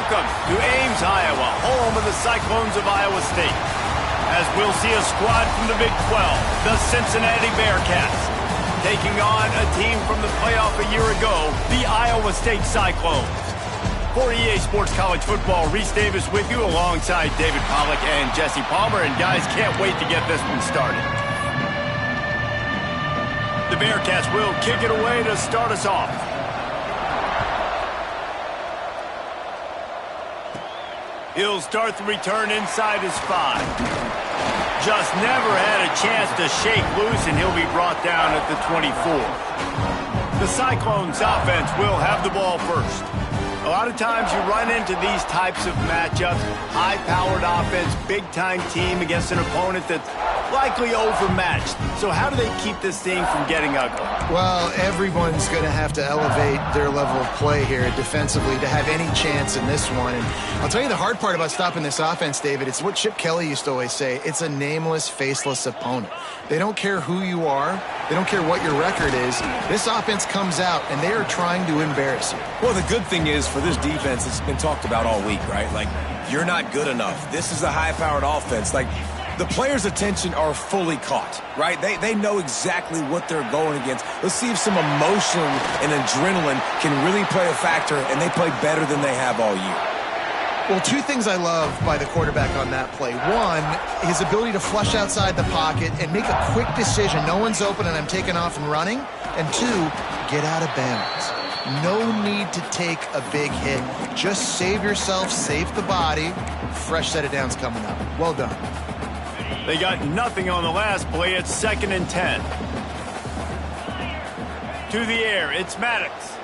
Welcome to Ames, Iowa, home of the Cyclones of Iowa State. As we'll see a squad from the Big 12, the Cincinnati Bearcats, taking on a team from the playoff a year ago, the Iowa State Cyclones. For EA Sports College Football, Reese Davis with you alongside David Pollack and Jesse Palmer. And guys, can't wait to get this one started. The Bearcats will kick it away to start us off. He'll start the return inside his 5. Just never had a chance to shake loose, and he'll be brought down at the 24. The Cyclones offense will have the ball first. A lot of times you run into these types of matchups, high-powered offense, big-time team against an opponent that's likely overmatched. So how do they keep this thing from getting ugly? Well, everyone's going to have to elevate their level of play here defensively to have any chance in this one. And I'll tell you the hard part about stopping this offense, David, it's what Chip Kelly used to always say. It's a nameless, faceless opponent. They don't care who you are. They don't care what your record is. This offense comes out, and they are trying to embarrass you. Well, the good thing is for this defense, it's been talked about all week, right? Like, you're not good enough. This is a high-powered offense. Like, the players' attention are fully caught, right? They know exactly what they're going against. Let's see if some emotion and adrenaline can really play a factor, and they play better than they have all year. Well, two things I love by the quarterback on that play. One, his ability to flush outside the pocket and make a quick decision. No one's open and I'm taking off and running. And two, get out of bounds. No need to take a big hit. Just save yourself, save the body. Fresh set of downs coming up. Well done. They got nothing on the last play. It's 2nd and 10. To the air, it's Maddox.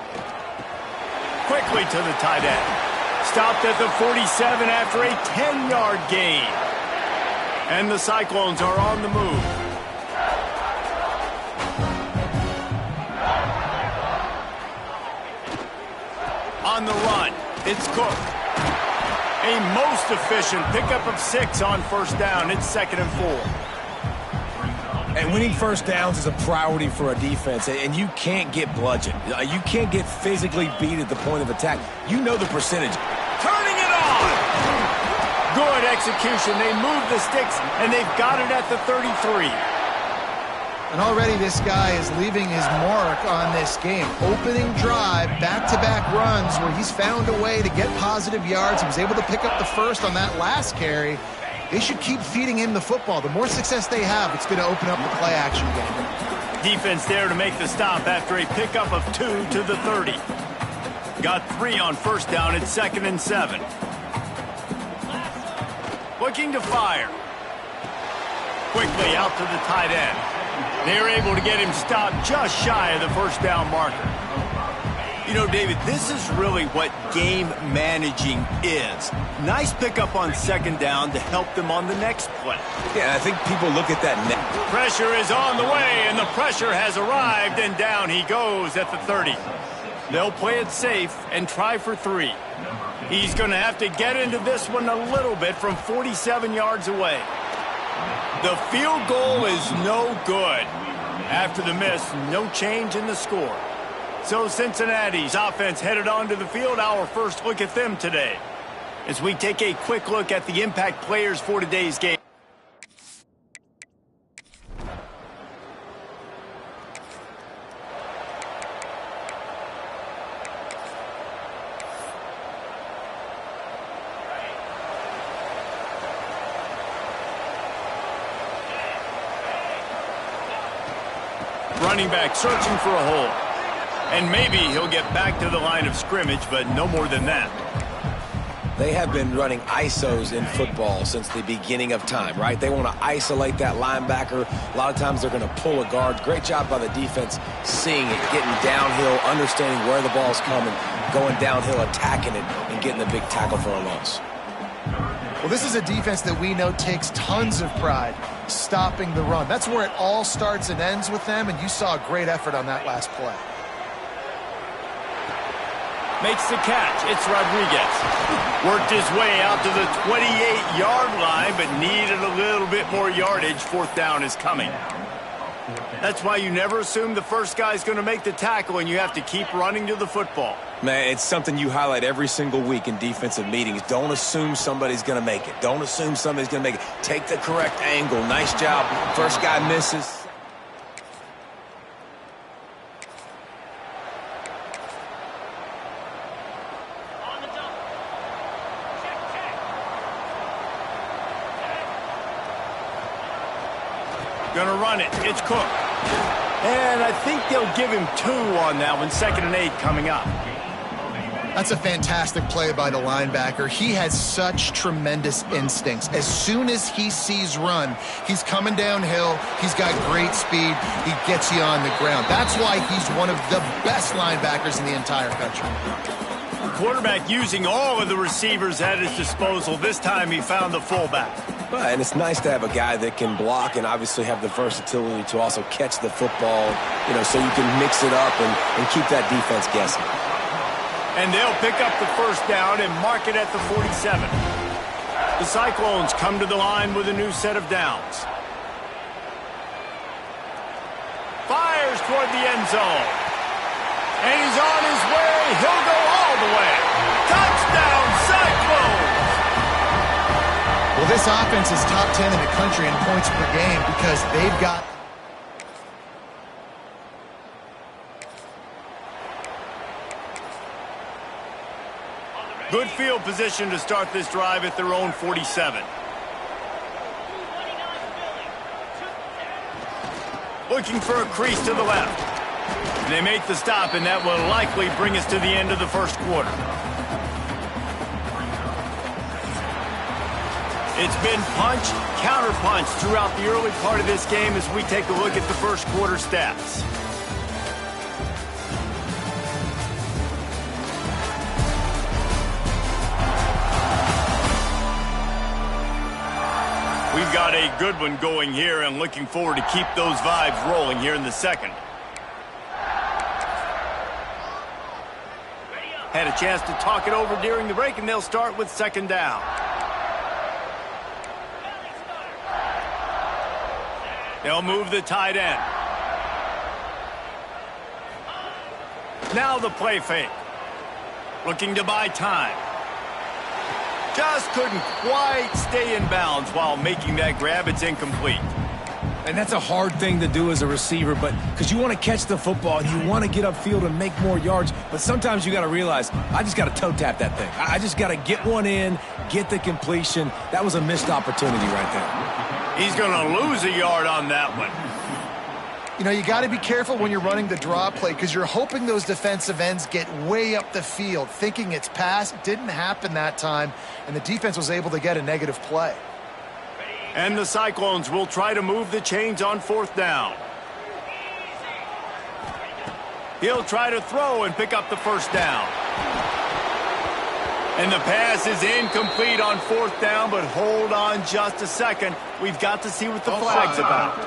Quickly to the tight end. Stopped at the 47 after a 10-yard gain. And the Cyclones are on the move. On the run, it's Cook. A most efficient pickup of 6 on first down. It's 2nd and 4. And winning first downs is a priority for a defense, and you can't get bludgeoned. You can't get physically beat at the point of attack. You know the percentage. Turning it on! Good execution. They move the sticks, and they've got it at the 33. And already this guy is leaving his mark on this game. Opening drive, back-to-back runs where he's found a way to get positive yards. He was able to pick up the first on that last carry. They should keep feeding him the football. The more success they have, it's going to open up the play-action game. Defense there to make the stop after a pickup of 2 to the 30. Got 3 on first down. It's 2nd and 7. Looking to fire. Quickly out to the tight end. They're able to get him stopped just shy of the first down marker. You know, David, this is really what game managing is. Nice pickup on 2nd down to help them on the next play. Yeah, I think people look at that net. Pressure is on the way, and the pressure has arrived, and down he goes at the 30. They'll play it safe and try for 3. He's going to have to get into this one a little bit from 47 yards away. The field goal is no good. After the miss, no change in the score. So Cincinnati's offense headed onto the field. Our first look at them today as we take a quick look at the impact players for today's game. Running back searching for a hole. And maybe he'll get back to the line of scrimmage, but no more than that. They have been running ISOs in football since the beginning of time, right? They want to isolate that linebacker. A lot of times they're going to pull a guard. Great job by the defense seeing it, getting downhill, understanding where the ball's coming, going downhill, attacking it, and getting the big tackle for a loss. Well, this is a defense that we know takes tons of pride stopping the run. That's where it all starts and ends with them, and you saw a great effort on that last play. Makes the catch. It's Rodriguez. Worked his way out to the 28-yard line, but needed a little bit more yardage. 4th down is coming. That's why you never assume the first guy's going to make the tackle, and you have to keep running to the football. Man, it's something you highlight every single week in defensive meetings. Don't assume somebody's going to make it. Don't assume somebody's going to make it. Take the correct angle. Nice job. First guy misses. Gonna run it. It's Cook. And I think they'll give him 2 on that one. 2nd and 8 coming up. That's a fantastic play by the linebacker. He has such tremendous instincts. As soon as he sees run, he's coming downhill. He's got great speed. He gets you on the ground. That's why he's one of the best linebackers in the entire country. Quarterback using all of the receivers at his disposal. This time he found the fullback. And it's nice to have a guy that can block and obviously have the versatility to also catch the football, so you can mix it up and keep that defense guessing. And they'll pick up the first down and mark it at the 47. The Cyclones come to the line with a new set of downs. Fires toward the end zone. And he's on his way. He'll go all the way. Touchdown, Cyclones! Well, this offense is top 10 in the country in points per game because they've got... Good field position to start this drive at their own 47. Looking for a crease to the left. They make the stop, and that will likely bring us to the end of the first quarter. It's been punch, counter-punch throughout the early part of this game as we take a look at the first quarter stats. We've got a good one going here and looking forward to keep those vibes rolling here in the second. Had a chance to talk it over during the break, and they'll start with 2nd down. They'll move the tight end. Now the play fake. Looking to buy time. Just couldn't quite stay in bounds while making that grab. It's incomplete. And that's a hard thing to do as a receiver, but because you want to catch the football and you want to get upfield and make more yards, but sometimes you got to realize, I just got to toe tap that thing. I just got to get one in, get the completion. That was a missed opportunity right there. He's going to lose a yard on that one. You got to be careful when you're running the draw play because you're hoping those defensive ends get way up the field, thinking it's pass. Didn't happen that time, and the defense was able to get a negative play. And the Cyclones will try to move the chains on 4th down. He'll try to throw and pick up the first down. And the pass is incomplete on 4th down, but hold on just a second. We've got to see what the flag's about.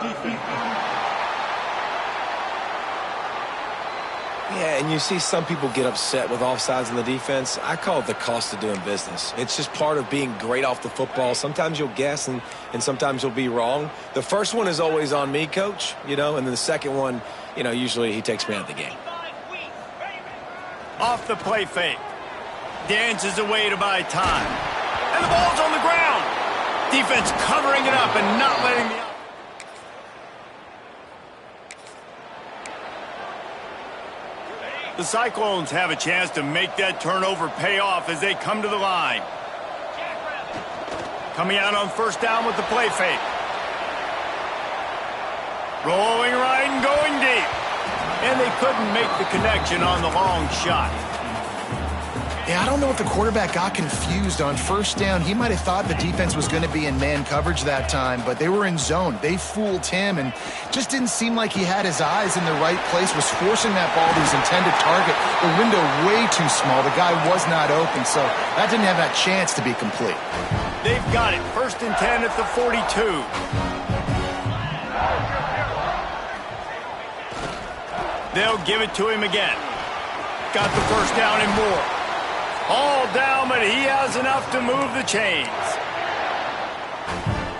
Yeah, and you see some people get upset with offsides in the defense. I call it the cost of doing business. It's just part of being great off the football. Sometimes you'll guess and sometimes you'll be wrong. The first one is always on me, Coach, and then the second one, usually he takes me out of the game. Off the play fake. Dances away to buy time. And the ball's on the ground. Defense covering it up and not letting the... The Cyclones have a chance to make that turnover pay off as they come to the line. Coming out on 1st down with the play fake. Rolling right and going deep. And they couldn't make the connection on the long shot. Yeah, I don't know if the quarterback got confused on 1st down. He might have thought the defense was going to be in man coverage that time, but they were in zone. They fooled him and just didn't seem like he had his eyes in the right place, was forcing that ball to his intended target. The window way too small. The guy was not open, so that didn't have that chance to be complete. They've got it. 1st and 10 at the 42. They'll give it to him again. Got the first down and more. All down, but he has enough to move the chains.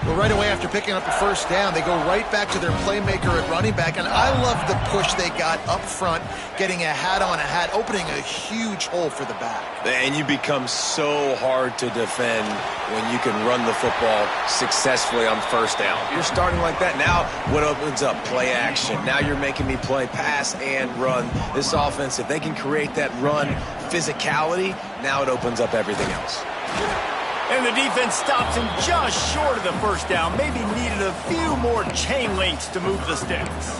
Well, right away after picking up a first down, they go right back to their playmaker at running back, and I love the push they got up front, getting a hat on a hat, opening a huge hole for the back. And you become so hard to defend when you can run the football successfully on first down. You're starting like that. Now what opens up? Play action. Now you're making me play pass and run. This offense, if they can create that run physicality, now it opens up everything else. And the defense stops him just short of the first down. Maybe needed a few more chain links to move the sticks.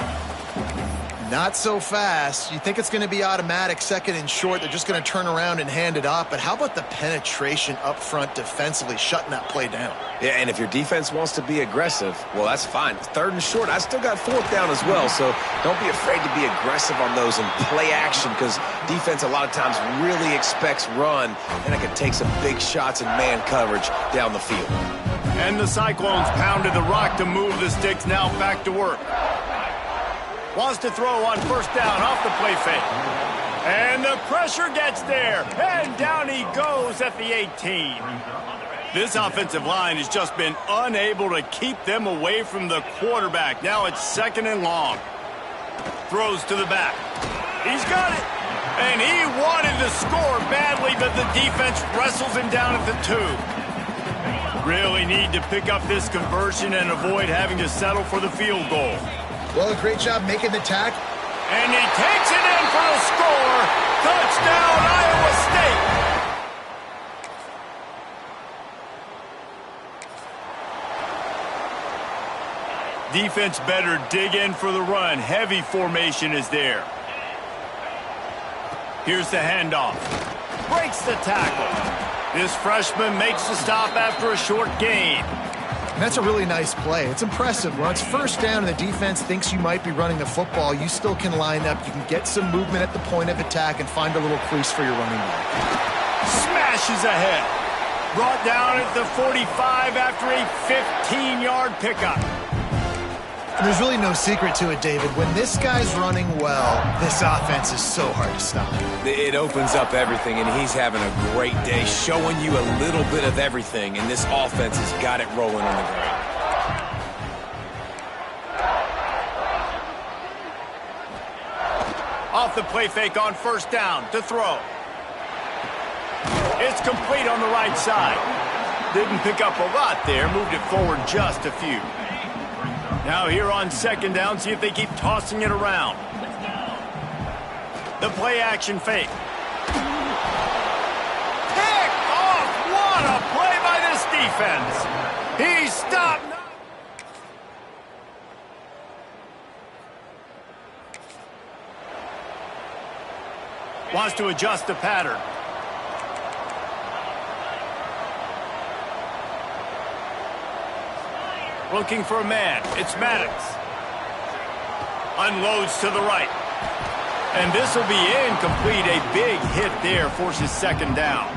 Not so fast. You think it's going to be automatic, second and short. They're just going to turn around and hand it off. But how about the penetration up front defensively, shutting that play down? Yeah, and if your defense wants to be aggressive, well, that's fine. Third and short, I still got fourth down as well. So don't be afraid to be aggressive on those and play action, because defense a lot of times really expects run, and it can take some big shots in man coverage down the field. And the Cyclones pounded the rock to move the sticks, now back to work. Wants to throw on first down off the play fake. And the pressure gets there. And down he goes at the 18. This offensive line has just been unable to keep them away from the quarterback. Now it's second and long. Throws to the back. He's got it. And he wanted to score badly, but the defense wrestles him down at the 2. Really need to pick up this conversion and avoid having to settle for the field goal. Well, a great job making the tackle. And he takes it in for the score. Touchdown, Iowa State. Defense better dig in for the run. Heavy formation is there. Here's the handoff. Breaks the tackle. This freshman makes the stop after a short gain. And that's a really nice play. It's impressive. When it's first down and the defense thinks you might be running the football, you still can line up. You can get some movement at the point of attack and find a little crease for your running back. Smashes ahead. Brought down at the 45 after a 15-yard pickup. And there's really no secret to it, David. When this guy's running well, this offense is so hard to stop. It opens up everything, and he's having a great day, showing you a little bit of everything, and this offense has got it rolling on the ground. Off the play fake on first down to throw. It's complete on the right side. Didn't pick up a lot there, moved it forward just a few. Now here on second down, see if they keep tossing it around. The play action fake. Pick off! What a play by this defense. He stopped. Wants to adjust the pattern. Looking for a man. It's Maddox. Unloads to the right. And this will be incomplete. A big hit there forces second down.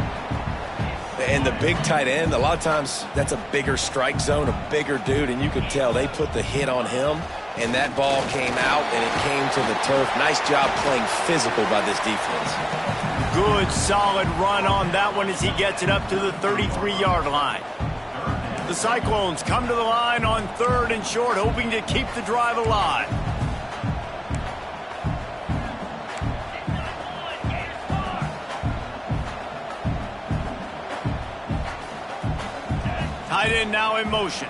And the big tight end, a lot of times that's a bigger strike zone, a bigger dude, and you could tell they put the hit on him, and that ball came out, and it came to the turf. Nice job playing physical by this defense. Good, solid run on that one as he gets it up to the 33-yard line. The Cyclones come to the line on third and short, hoping to keep the drive alive. Tight end now in motion.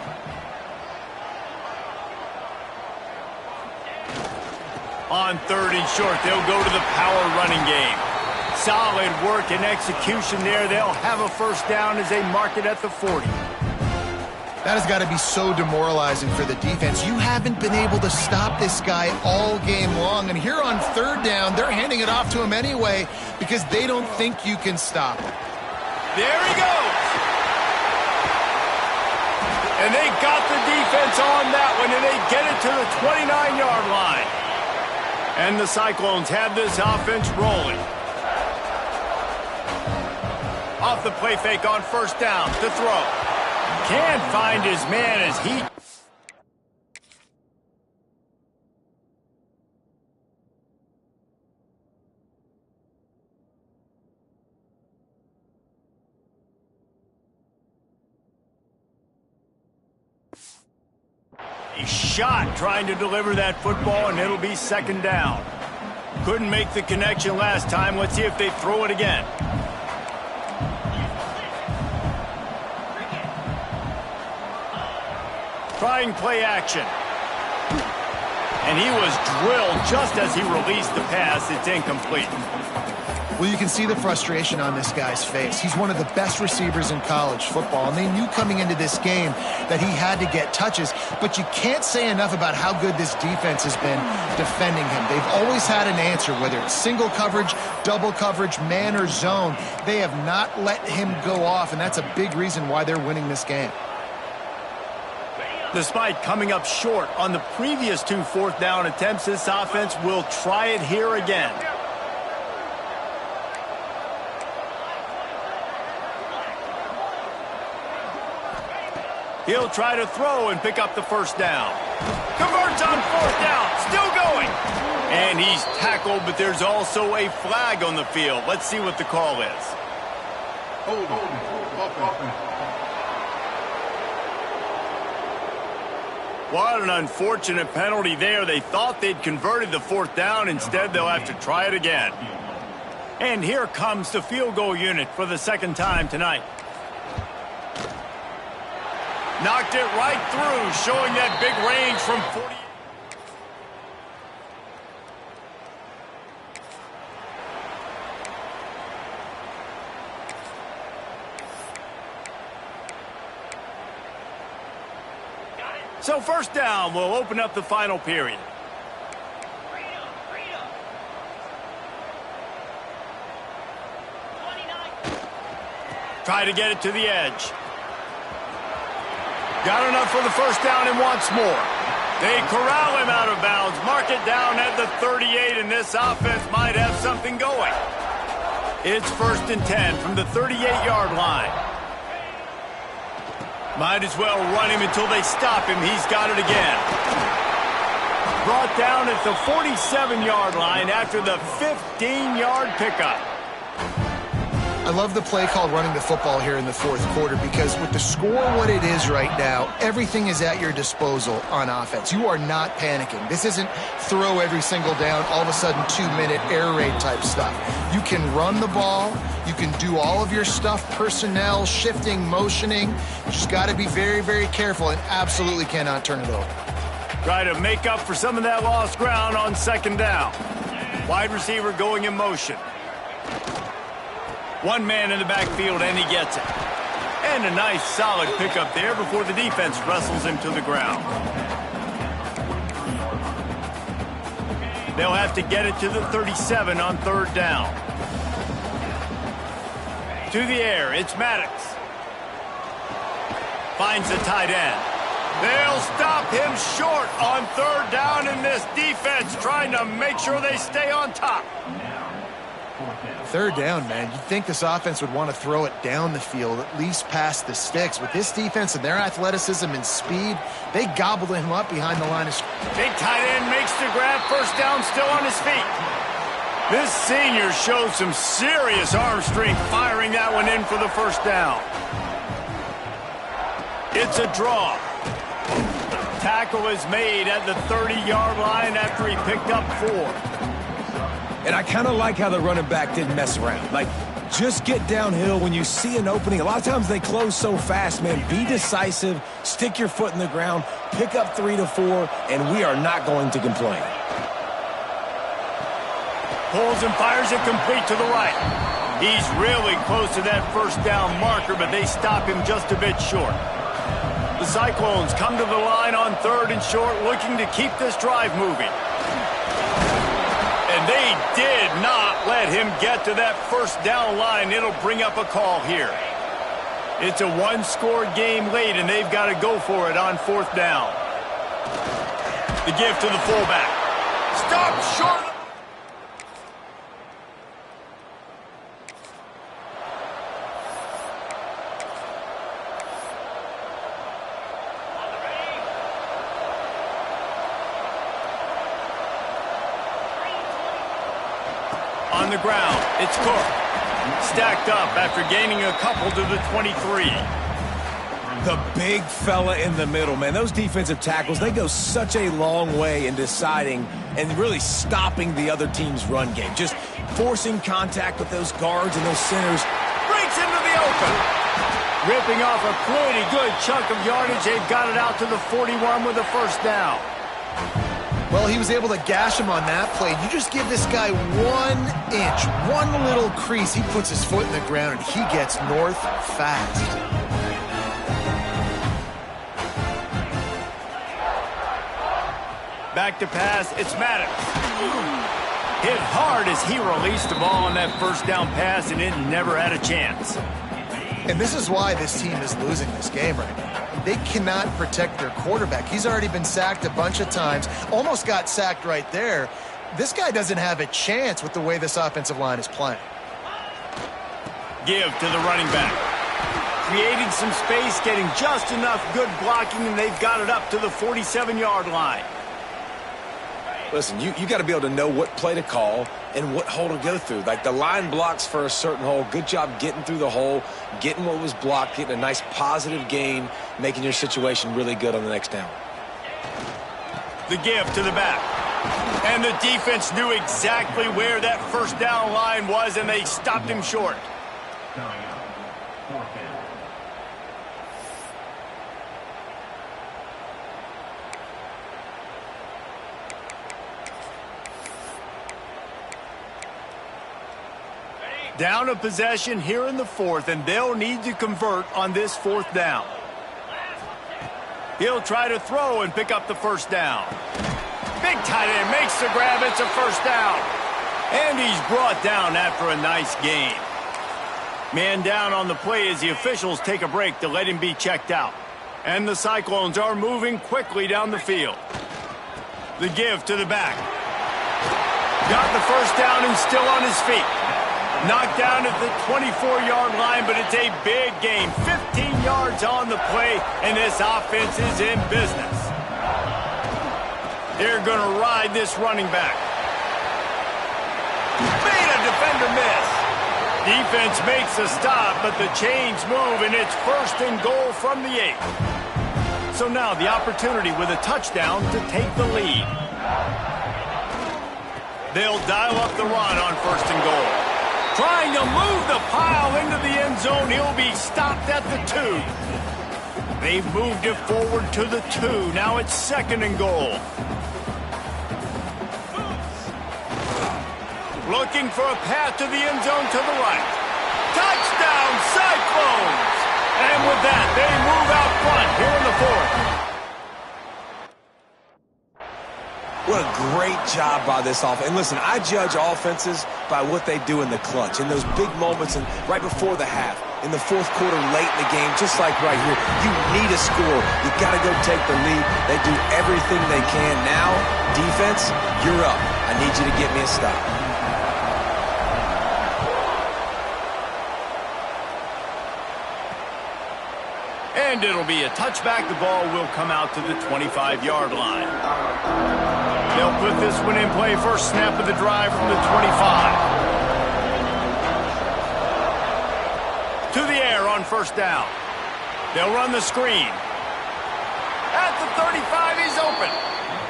On third and short, they'll go to the power running game. Solid work and execution there. They'll have a first down as they mark it at the 40. That has got to be so demoralizing for the defense. You haven't been able to stop this guy all game long. And here on third down, they're handing it off to him anyway because they don't think you can stop him. There he goes. And they got the defense on that one, and they get it to the 29-yard line. And the Cyclones have this offense rolling. Off the play fake on first down to throw. Can't find his man as he... He shot trying to deliver that football, and it'll be second down. Couldn't make the connection last time. Let's see if they throw it again. Trying play action. And he was drilled just as he released the pass. It's incomplete. Well, you can see the frustration on this guy's face. He's one of the best receivers in college football, and they knew coming into this game that he had to get touches, but you can't say enough about how good this defense has been defending him. They've always had an answer, whether it's single coverage, double coverage, man or zone. They have not let him go off, and that's a big reason why they're winning this game. Despite coming up short on the previous 2 fourth-down attempts, this offense will try it here again. He'll try to throw and pick up the first down. Converts on 4th down, still going. And he's tackled, but there's also a flag on the field. Let's see what the call is. What an unfortunate penalty there. They thought they'd converted the 4th down. Instead, they'll have to try it again. And here comes the field goal unit for the second time tonight. Knocked it right through, showing that big range from 40. So first down will open up the final period. Try to get it to the edge. Got enough for the first down and wants more. They corral him out of bounds, mark it down at the 38, and this offense might have something going. It's 1st and 10 from the 38-yard line. Might as well run him until they stop him. He's got it again. Brought down at the 47-yard line after the 15-yard pickup. I love the play called running the football here in the 4th quarter, because with the score what it is right now, everything is at your disposal on offense. You are not panicking. This isn't throw every single down, all of a sudden 2-minute air raid type stuff. You can run the ball. You can do all of your stuff, personnel, shifting, motioning. You just got to be very, very careful and absolutely cannot turn it over. Try to make up for some of that lost ground on 2nd down. Wide receiver going in motion. One man in the backfield, and he gets it. And a nice, solid pickup there before the defense wrestles him to the ground. They'll have to get it to the 37 on 3rd down. To the air, it's Maddox. Finds the tight end. They'll stop him short on 3rd down, and this defense trying to make sure they stay on top. 3rd down, man. You'd think this offense would want to throw it down the field, at least past the sticks. With this defense and their athleticism and speed, they gobbled him up behind the line of scrimmage. Big tight end makes the grab. 1st down, still on his feet. This senior showed some serious arm strength firing that one in for the 1st down. It's a draw. Tackle is made at the 30-yard line after he picked up 4. And I kind of like how the running back didn't mess around. Like, just get downhill when you see an opening. A lot of times they close so fast, man. Be decisive, stick your foot in the ground, pick up 3 to 4, and we are not going to complain. Pulls and fires it complete to the right. He's really close to that 1st down marker, but they stop him just a bit short. The Cyclones come to the line on 3rd and short, looking to keep this drive moving. And they did not let him get to that 1st down line. It'll bring up a call here. It's a 1-score game late, and they've got to go for it on 4th down. The give to the fullback. Stop short. On the ground, it's Cook. Stacked up after gaining a couple to the 23. The big fella in the middle, man. Those defensive tackles, they go such a long way in deciding and really stopping the other team's run game. Just forcing contact with those guards and those centers. Breaks into the open. Ripping off a pretty good chunk of yardage. They've got it out to the 41 with a first down. Well, he was able to gash him on that play. You just give this guy 1 inch, one little crease. He puts his foot in the ground, and he gets north fast. Back to pass, it's Maddox. Hit hard as he released the ball on that first down pass, and it never had a chance. And this is why this team is losing this game right now. They cannot protect their quarterback. He's already been sacked a bunch of times, almost got sacked right there. This guy doesn't have a chance with the way this offensive line is playing. Give to the running back. Creating some space, getting just enough good blocking, and they've got it up to the 47-yard line. Listen, you got to be able to know what play to call and what hole to go through. Like, the line blocks for a certain hole. Good job getting through the hole, getting what was blocked, getting a nice positive gain, making your situation really good on the next down. The give to the back. And the defense knew exactly where that first down line was, and they stopped him short. Down a possession here in the fourth, and they'll need to convert on this fourth down. He'll try to throw and pick up the first down. Big tight end makes the grab. It's a first down. And he's brought down after a nice gain. Man down on the play as the officials take a break to let him be checked out. And the Cyclones are moving quickly down the field. The give to the back. Got the first down and still on his feet. Knocked down at the 24-yard line, but it's a big gain. 15 yards on the play, and this offense is in business. They're going to ride this running back. Made a defender miss. Defense makes a stop, but the chains move, and it's first and goal from the 8. So now the opportunity with a touchdown to take the lead. They'll dial up the run on first and goal. Trying to move the pile into the end zone. He'll be stopped at the 2. They've moved it forward to the 2. Now it's second and goal. Looking for a path to the end zone to the right. Touchdown, Cyclones! And with that, they move out front here in the fourth. What a great job by this offense. And listen, I judge offenses by what they do in the clutch, in those big moments and right before the half, in the fourth quarter, late in the game, just like right here. You need a score. You got to go take the lead. They do everything they can. Now, defense, you're up. I need you to get me a stop. And it'll be a touchback. The ball will come out to the 25-yard line. They'll put this one in play. First snap of the drive from the 25. To the air on first down. They'll run the screen. At the 35, he's open.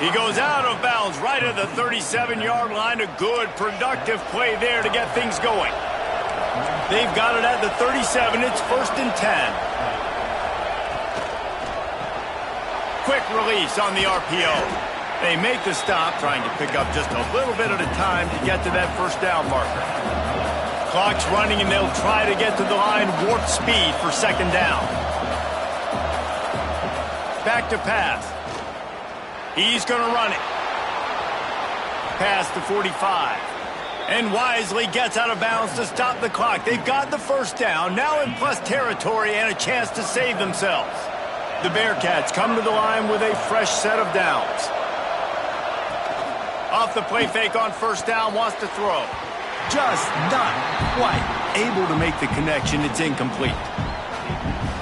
He goes out of bounds right at the 37-yard line. A good, productive play there to get things going. They've got it at the 37. It's first and 10. Quick release on the RPO. They make the stop, trying to pick up just a little bit at a time to get to that first down marker. Clock's running, and they'll try to get to the line warp speed for second down. Back to pass. He's going to run it. Pass to 45. And wisely gets out of bounds to stop the clock. They've got the first down, now in plus territory and a chance to save themselves. The Bearcats come to the line with a fresh set of downs. Off the play fake on first down, wants to throw. Just not quite able to make the connection. It's incomplete.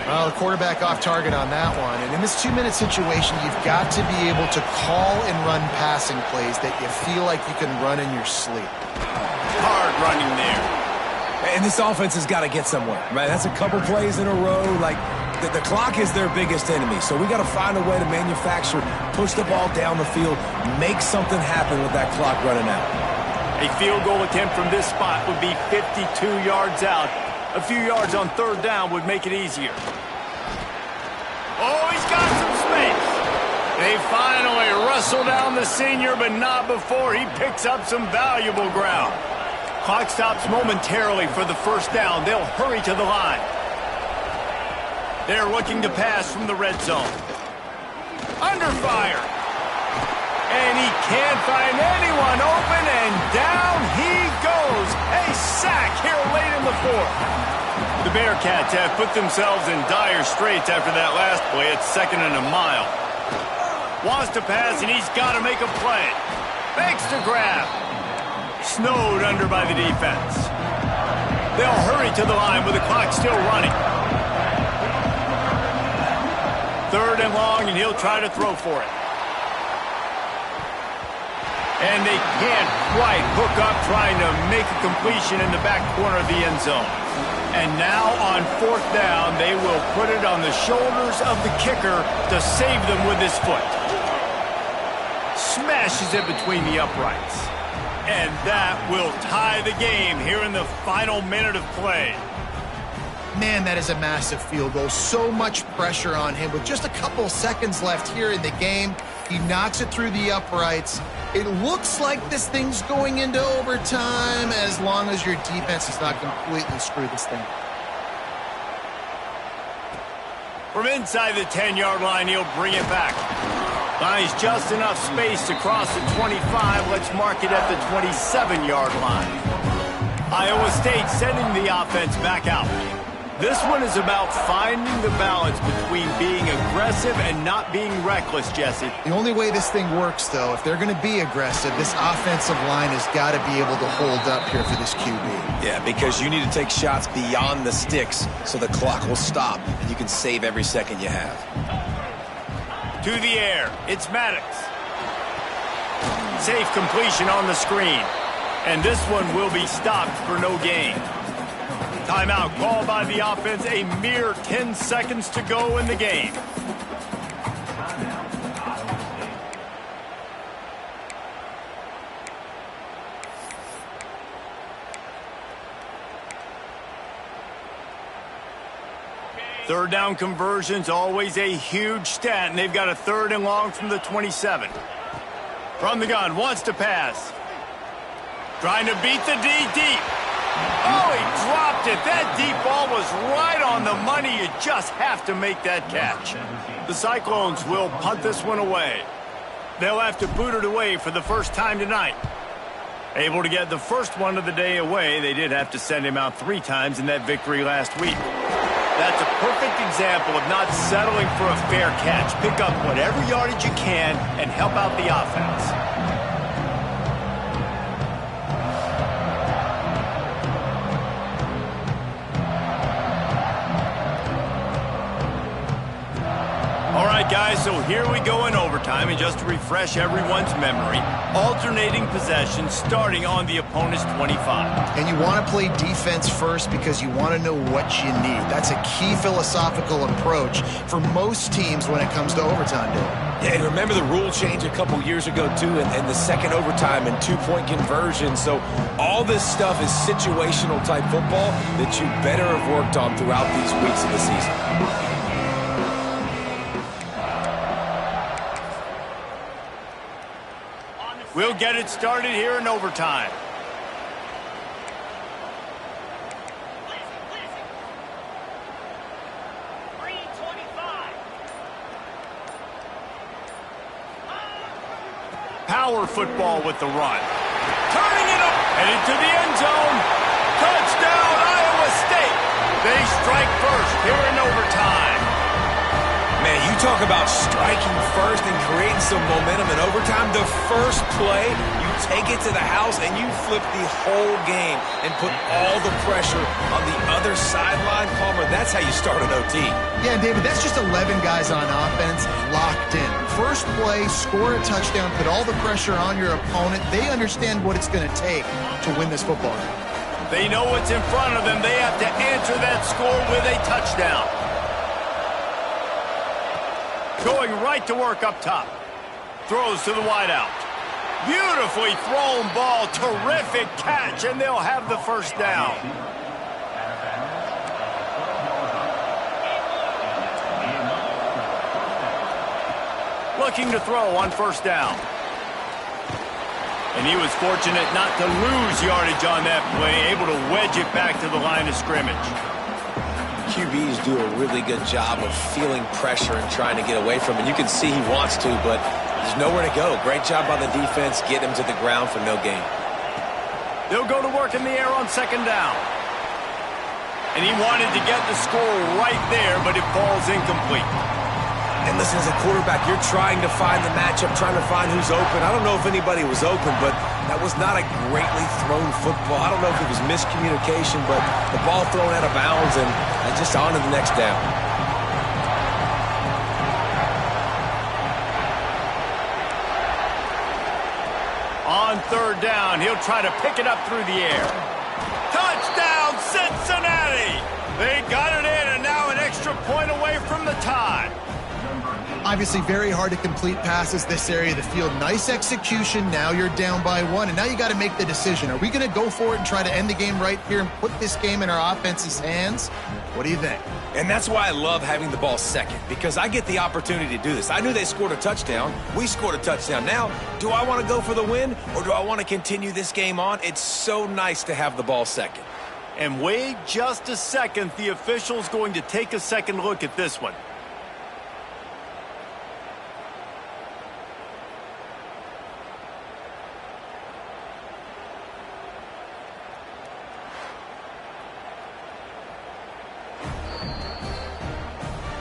Well, the quarterback off target on that one. And in this 2-minute situation, you've got to be able to call and run passing plays that you feel like you can run in your sleep. Hard running there. And this offense has got to get somewhere, right? That's a couple plays in a row. Like, The clock is their biggest enemy, so we got to find a way to manufacture, push the ball down the field, make something happen with that clock running out. A field goal attempt from this spot would be 52 yards out. A few yards on third down would make it easier. Oh, he's got some space. They finally wrestle down the senior, but not before he picks up some valuable ground. Clock stops momentarily for the first down. They'll hurry to the line. They're looking to pass from the red zone. Under fire. And he can't find anyone open, and down he goes. A sack here late in the fourth. The Bearcats have put themselves in dire straits after that last play. It's 2nd and a mile. Wants to pass, and he's got to make a play. Makes the grab. Snowed under by the defense. They'll hurry to the line with the clock still running. 3rd and long, and he'll try to throw for it. And they can't quite hook up trying to make a completion in the back corner of the end zone. And now on 4th down, they will put it on the shoulders of the kicker to save them with his foot. Smashes it between the uprights. And that will tie the game here in the final minute of play. Man, that is a massive field goal. So much pressure on him. With just a couple seconds left here in the game, he knocks it through the uprights. It looks like this thing's going into overtime as long as your defense does not completely screw this thing. From inside the 10-yard line, he'll bring it back. Finds just enough space to cross the 25. Let's mark it at the 27-yard line. Iowa State sending the offense back out. This one is about finding the balance between being aggressive and not being reckless, Jesse. The only way this thing works, though, if they're going to be aggressive, this offensive line has got to be able to hold up here for this QB. Yeah, because you need to take shots beyond the sticks so the clock will stop and you can save every second you have. To the air, it's Maddox. Safe completion on the screen. And this one will be stopped for no gain. Timeout called by the offense, a mere 10 seconds to go in the game. Third down conversions, always a huge stat, and they've got a 3rd and long from the 27. From the gun, wants to pass. Trying to beat the D deep. Oh, he dropped it. That deep ball was right on the money. You just have to make that catch. The Cyclones will punt this one away. They'll have to boot it away for the first time tonight. Able to get the first one of the day away. They did have to send him out 3 times in that victory last week. That's a perfect example of not settling for a fair catch. Pick up whatever yardage you can and help out the offense. All right, guys, so here we go in overtime, and just to refresh everyone's memory, alternating possession starting on the opponent's 25. And you want to play defense first because you want to know what you need. That's a key philosophical approach for most teams when it comes to overtime, Dave. Yeah, and remember the rule change a couple years ago, too, and the second overtime and 2-point conversion. So all this stuff is situational type football that you better have worked on throughout these weeks of the season. We'll get it started here in overtime. Power football with the run. Turning it up. Headed to the end zone. Touchdown, Iowa State. They strike first here in overtime. Man, you talk about striking first and creating some momentum in overtime. The first play, you take it to the house and you flip the whole game and put all the pressure on the other sideline. Palmer, that's how you start an OT. Yeah, David, that's just 11 guys on offense locked in. First play, score a touchdown, put all the pressure on your opponent. They understand what it's going to take to win this football game. They know what's in front of them. They have to answer that score with a touchdown. Going right to work up top. Throws to the wideout. Beautifully thrown ball. Terrific catch, and they'll have the first down. Looking to throw on first down. And he was fortunate not to lose yardage on that play, able to wedge it back to the line of scrimmage. QBs do a really good job of feeling pressure and trying to get away from it. You can see he wants to, but there's nowhere to go. Great job by the defense, get him to the ground for no gain. They'll go to work in the air on second down. And he wanted to get the score right there, but it falls incomplete. And listen, as a quarterback, you're trying to find the matchup, trying to find who's open. I don't know if anybody was open, but that was not a greatly thrown football. I don't know if it was miscommunication, but the ball thrown out of bounds and just on to the next down. On third down, he'll try to pick it up through the air. Touchdown, Cincinnati! They got it in, and now an extra point away from the tie. Obviously very hard to complete passes this area of the field. Nice execution. Now you're down by one, and now you got to make the decision. Are we going to go for it and try to end the game right here and put this game in our offense's hands? What do you think? And that's why I love having the ball second, because I get the opportunity to do this. I knew they scored a touchdown. We scored a touchdown. Now, do I want to go for the win, or do I want to continue this game on? It's so nice to have the ball second. And wait just a second. The official's going to take a second look at this one.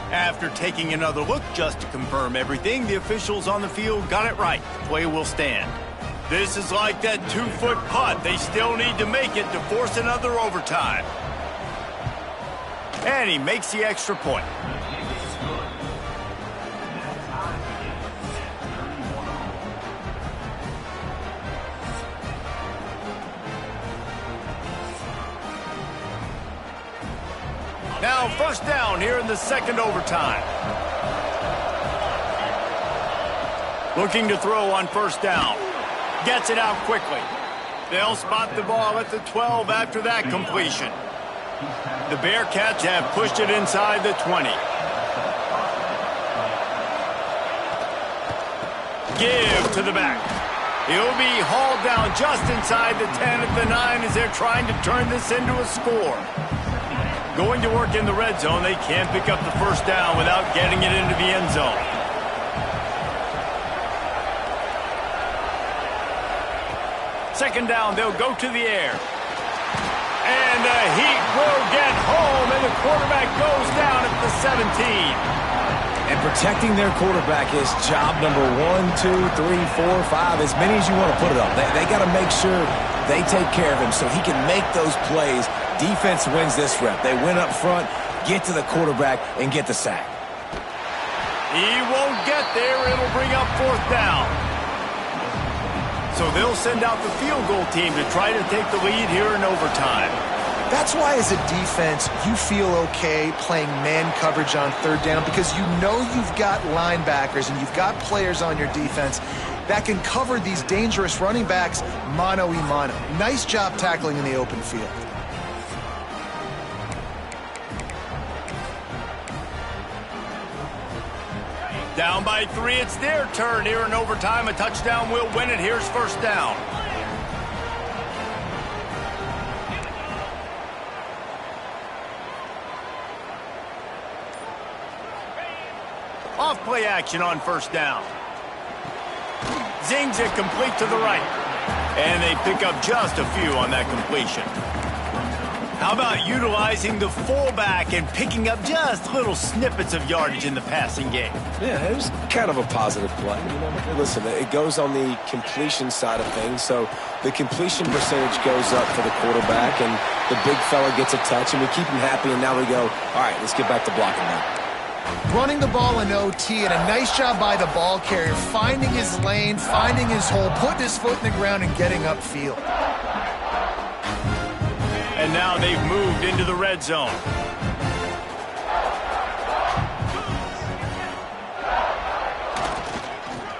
After taking another look just to confirm everything, the officials on the field got it right. Play will stand. This is like that 2-foot putt. They still need to make it to force another overtime. And he makes the extra point. Now first down here in the second overtime. Looking to throw on first down. Gets it out quickly. They'll spot the ball at the 12 after that completion. The Bearcats have pushed it inside the 20. Give to the back. He'll be hauled down just inside the 10 at the 9 as they're trying to turn this into a score. Going to work in the red zone, they can't pick up the first down without getting it into the end zone. Second down, they'll go to the air. And the Heat will get home, and the quarterback goes down at the 17. And protecting their quarterback is job number 1, 2, 3, 4, 5, as many as you want to put it up. They got to make sure they take care of him so he can make those plays. Defense wins this rep. They win up front, get to the quarterback, and get the sack. He won't get there. It'll bring up fourth down. So they'll send out the field goal team to try to take the lead here in overtime. That's why as a defense, you feel okay playing man coverage on third down because you know you've got linebackers and you've got players on your defense that can cover these dangerous running backs mano-a-mano. Nice job tackling in the open field. Down by 3, it's their turn here in overtime. A touchdown will win it. Here's first down. Off play action on first down. Zings it complete to the right. And they pick up just a few on that completion. How about utilizing the fullback and picking up just little snippets of yardage in the passing game? Yeah, it was kind of a positive play. You know, listen, it goes on the completion side of things, so the completion percentage goes up for the quarterback, and the big fella gets a touch, and we keep him happy, and now we go, all right, let's get back to blocking now. Running the ball in OT, and a nice job by the ball carrier, finding his lane, finding his hole, putting his foot in the ground, and getting upfield. And now they've moved into the red zone.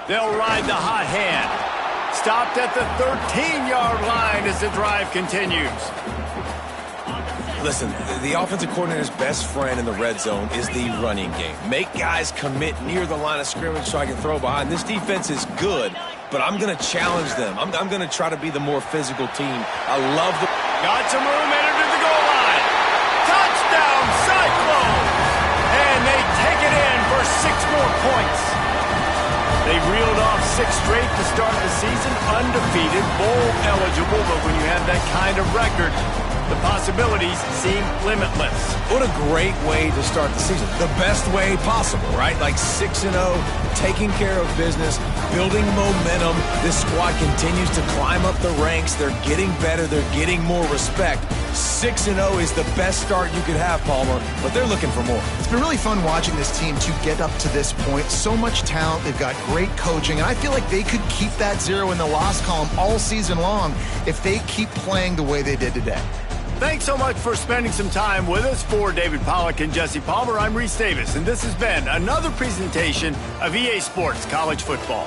They'll ride the hot hand. Stopped at the 13-yard line as the drive continues. Listen, the offensive coordinator's best friend in the red zone is the running game. Make guys commit near the line of scrimmage so I can throw behind. This defense is good, but I'm going to challenge them. I'm going to try to be the more physical team. I love the... Got some room, entered to the goal line. Touchdown, Cyclones! And they take it in for 6 more points. They reeled off 6 straight to start the season, undefeated, bowl eligible, but when you have that kind of record, the possibilities seem limitless. What a great way to start the season. The best way possible, right? Like 6-0, taking care of business, building momentum. This squad continues to climb up the ranks. They're getting better. They're getting more respect. 6-0 is the best start you could have, Palmer, but they're looking for more. It's been really fun watching this team to get up to this point. So much talent. They've got great coaching, and I feel like they could keep that 0 in the loss column all season long if they keep playing the way they did today. Thanks so much for spending some time with us. For David Pollack and Jesse Palmer, I'm Reese Davis, and this has been another presentation of EA Sports College Football.